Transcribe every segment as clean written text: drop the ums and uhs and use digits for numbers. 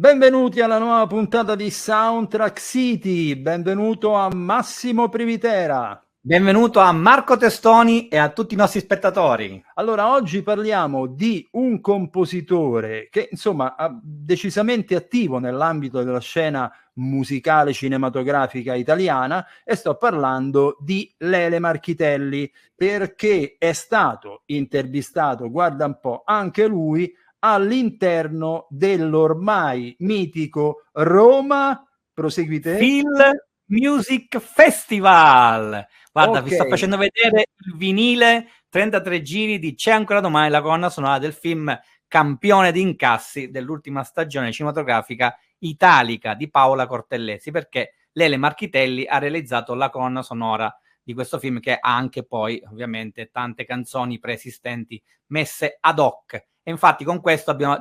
Benvenuti alla nuova puntata di Soundtrack City, benvenuto a Massimo Privitera. Benvenuto a Marco Testoni e a tutti i nostri spettatori. Allora, oggi parliamo di un compositore che, insomma, è decisamente attivo nell'ambito della scena musicale cinematografica italiana, e sto parlando di Lele Marchitelli, perché è stato intervistato, guarda un po', anche lui all'interno dell'ormai mitico Roma, proseguite? Film Music Festival. Guarda, vi sto Ok. facendo vedere il vinile 33 giri di C'è ancora domani, la colonna sonora del film campione di incassi dell'ultima stagione cinematografica italica di Paola Cortellesi, perché Lele Marchitelli ha realizzato la colonna sonora di questo film, che ha anche poi ovviamente tante canzoni preesistenti messe ad hoc. E infatti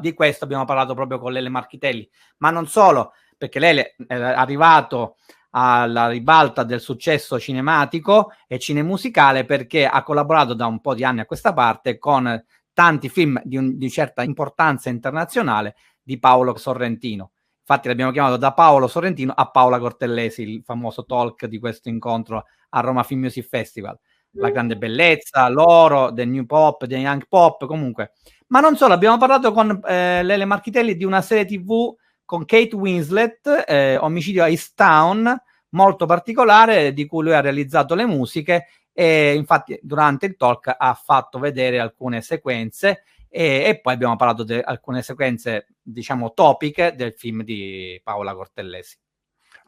di questo abbiamo parlato proprio con Lele Marchitelli, ma non solo, perché Lele è arrivato alla ribalta del successo cinematico e cinemusicale perché ha collaborato da un po' di anni a questa parte con tanti film di certa importanza internazionale di Paolo Sorrentino. Infatti l'abbiamo chiamato da Paolo Sorrentino a Paola Cortellesi, il famoso talk di questo incontro a Roma Film Music Festival. La grande bellezza, l'oro, del new pop, del young pop, comunque. Ma non solo, abbiamo parlato con Lele Marchitelli di una serie TV con Kate Winslet, Omicidio a East Town, molto particolare, di cui lui ha realizzato le musiche, e infatti durante il talk ha fatto vedere alcune sequenze e poi abbiamo parlato di alcune sequenze, diciamo, topiche del film di Paola Cortellesi.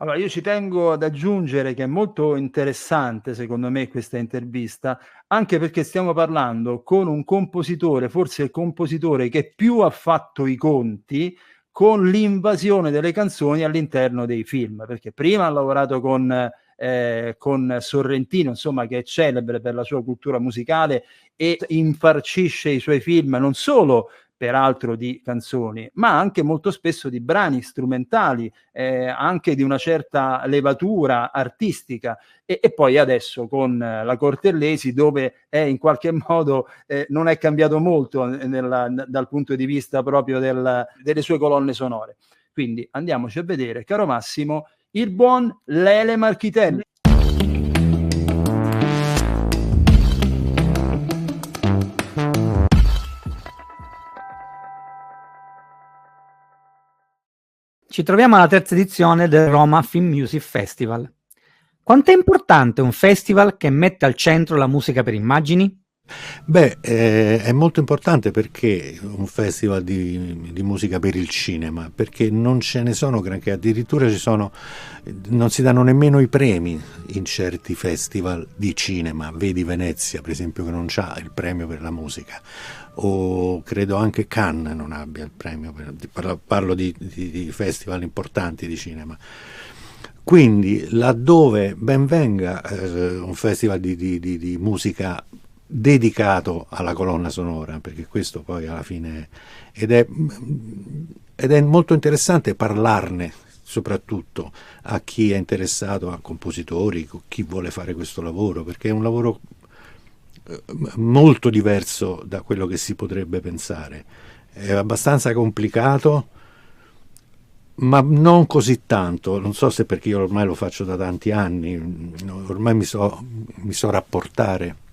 Allora, io ci tengo ad aggiungere che è molto interessante, secondo me, questa intervista, anche perché stiamo parlando con un compositore, forse il compositore che più ha fatto i conti con l'invasione delle canzoni all'interno dei film, perché prima ha lavorato con Sorrentino, insomma, che è celebre per la sua cultura musicale e infarcisce i suoi film non solo peraltro di canzoni, ma anche molto spesso di brani strumentali, anche di una certa levatura artistica, e poi adesso con la Cortellesi, dove è in qualche modo non è cambiato molto dal punto di vista proprio delle sue colonne sonore. Quindi andiamoci a vedere, caro Massimo, il buon Lele Marchitelli. Ci troviamo alla terza edizione del Roma Film Music Festival. Quanto è importante un festival che mette al centro la musica per immagini? Beh, è molto importante perché un festival di musica per il cinema, perché non ce ne sono granché, addirittura non si danno nemmeno i premi in certi festival di cinema, vedi Venezia per esempio che non c'ha il premio per la musica, o credo anche Cannes non abbia il premio, parlo di festival importanti di cinema. Quindi laddove ben venga un festival di musica dedicato alla colonna sonora, perché questo poi alla fine ed è molto interessante parlarne soprattutto a chi è interessato, a compositori, a chi vuole fare questo lavoro, perché è un lavoro molto diverso da quello che si potrebbe pensare, è abbastanza complicato, ma non così tanto. Non so se perché io ormai lo faccio da tanti anni, ormai mi so rapportare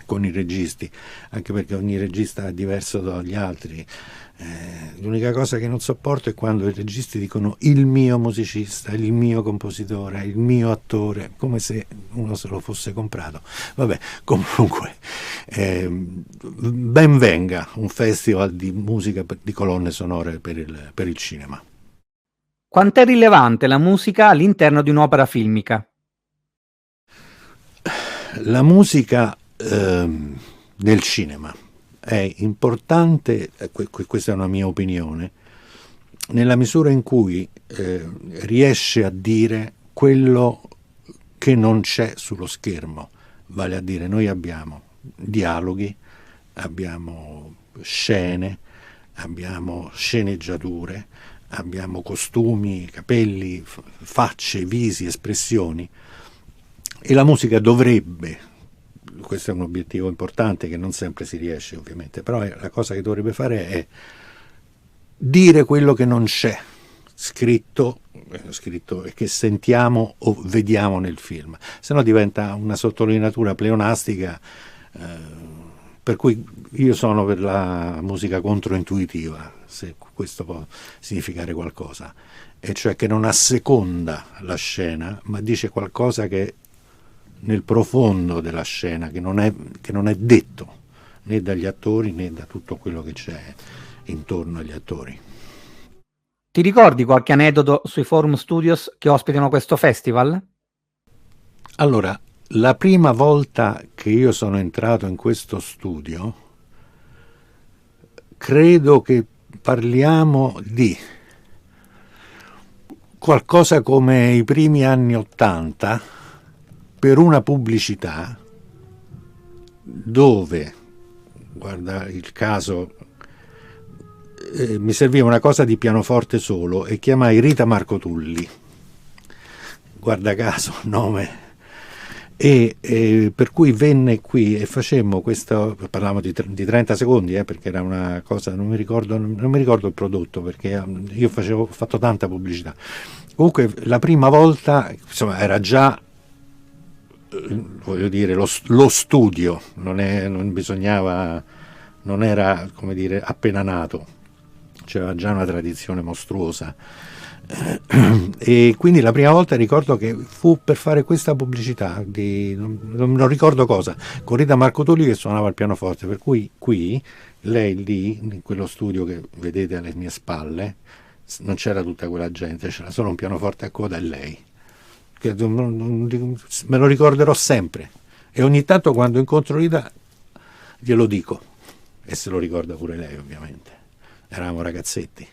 con i registi, anche perché ogni regista è diverso dagli altri. L'unica cosa che non sopporto è quando i registi dicono il mio musicista, il mio compositore, il mio attore, come se uno se lo fosse comprato. Vabbè, comunque ben venga un festival di musica di colonne sonore per il cinema. Quanto è rilevante la musica all'interno di un'opera filmica? La musica nel cinema è importante, questa è una mia opinione, nella misura in cui riesce a dire quello che non c'è sullo schermo, vale a dire noi abbiamo dialoghi, abbiamo scene, abbiamo sceneggiature, abbiamo costumi, capelli, facce, visi, espressioni, e la musica dovrebbe, questo è un obiettivo importante che non sempre si riesce ovviamente, però la cosa che dovrebbe fare è dire quello che non c'è scritto e che sentiamo o vediamo nel film, se no diventa una sottolineatura pleonastica, per cui io sono per la musica controintuitiva, se questo può significare qualcosa, e cioè che non asseconda la scena ma dice qualcosa che nel profondo della scena, che non è detto né dagli attori né da tutto quello che c'è intorno agli attori. Ti ricordi qualche aneddoto sui Forum Studios che ospitano questo festival? Allora, la prima volta che io sono entrato in questo studio, credo che parliamo di qualcosa come i primi anni '80, per una pubblicità dove, guarda il caso, mi serviva una cosa di pianoforte solo e chiamai Rita Marcotulli, guarda caso nome, e per cui venne qui e facemmo questo, parlavamo di 30 secondi, perché era una cosa, non mi ricordo il prodotto, perché io ho fatto tanta pubblicità. Comunque la prima volta, insomma, era già, voglio dire, lo studio, non era, come dire, appena nato, c'era già una tradizione mostruosa, e quindi la prima volta ricordo che fu per fare questa pubblicità non ricordo cosa, con Rita Marcotulli che suonava il pianoforte, per cui qui, lei lì, in quello studio che vedete alle mie spalle, non c'era tutta quella gente, c'era solo un pianoforte a coda e lei, che me lo ricorderò sempre, e ogni tanto quando incontro Rita glielo dico, e se lo ricorda pure lei, ovviamente. Eravamo ragazzetti.